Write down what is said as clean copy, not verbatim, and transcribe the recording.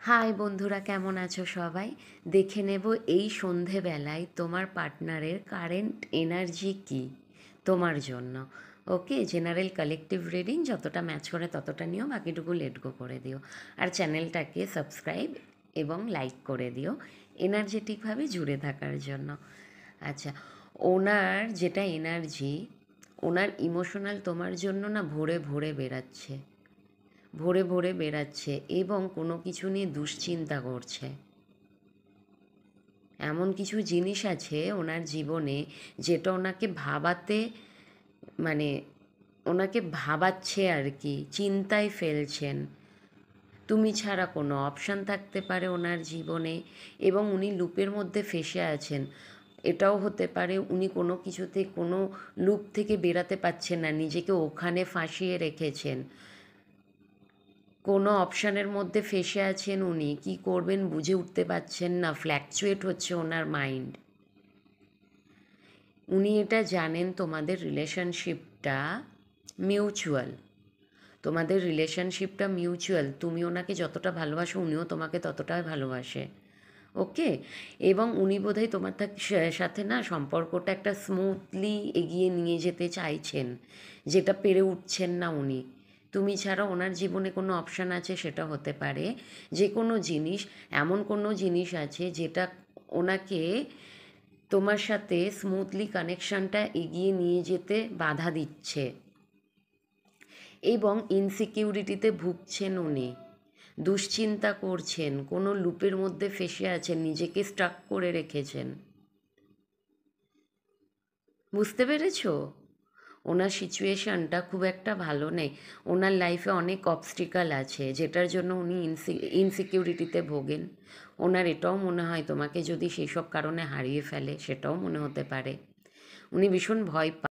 High বন্ধুরা, কেমন আছো সবাই? দেখে নেব এই সন্ধেবেলায় তোমার পার্টনারের কারেন্ট এনার্জি কী তোমার জন্য। ওকে, জেনারেল কালেকটিভ রিডিং যতটা ম্যাচ করে ততটা নিও, বাকিটুকু লেট গো করে দিও। আর চ্যানেলটাকে সাবস্ক্রাইব এবং লাইক করে দিও এনার্জেটিকভাবে জুড়ে থাকার জন্য। আচ্ছা, ওনার যেটা এনার্জি, ওনার ইমোশনাল তোমার জন্য না ভরে ভরে বেরাচ্ছে, ভরে ভরে বেড়াচ্ছে এবং কোনো কিছু নিয়ে দুশ্চিন্তা করছে। এমন কিছু জিনিস আছে ওনার জীবনে যেটা ওনাকে ভাবাতে, মানে ওনাকে ভাবাচ্ছে আর কি, চিন্তায় ফেলছেন। তুমি ছাড়া কোনো অপশান থাকতে পারে ওনার জীবনে, এবং উনি লুপের মধ্যে ফেঁসে আছেন। এটাও হতে পারে উনি কোনো কিছুতে, কোনো লুপ থেকে বেরাতে পারছেন না, নিজেকে ওখানে ফাঁসিয়ে রেখেছেন। কোনো অপশানের মধ্যে ফেঁসে আছেন, উনি কী করবেন বুঝে উঠতে পারছেন না, ফ্ল্যাকচুয়েট হচ্ছে ওনার মাইন্ড। উনি এটা জানেন তোমাদের রিলেশনশিপটা মিউচুয়াল, তোমাদের রিলেশনশিপটা মিউচুয়াল। তুমি ওনাকে যতটা ভালোবাসো উনিও তোমাকে ততটাই ভালোবাসে। ওকে, এবং উনি বোধহয় তোমার সাথে না সম্পর্কটা একটা স্মুথলি এগিয়ে নিয়ে যেতে চাইছেন, যেটা পেরে উঠছেন না উনি। তুমি ছাড়া ওনার জীবনে কোনো অপশান আছে, সেটা হতে পারে যে কোনো জিনিস, এমন কোনো জিনিস আছে যেটা ওনাকে তোমার সাথে স্মুথলি কানেকশানটা এগিয়ে নিয়ে যেতে বাধা দিচ্ছে, এবং ইনসিকিউরিটিতে ভুগছেন উনি, দুশ্চিন্তা করছেন, কোনো লুপের মধ্যে ফেঁসে আছেন, নিজেকে স্টাক করে রেখেছেন। বুঝতে পেরেছো? ওনার সিচুয়েশানটা খুব একটা ভালো নেই। ওনার লাইফে অনেক অবস্টিকাল আছে যেটার জন্য উনি ইনসিকিউরিটিতে ভোগেন। ওনার এটাও মনে হয় তোমাকে যদি সেই সব কারণে হারিয়ে ফেলে, সেটাও মনে হতে পারে। উনি ভীষণ ভয় পান।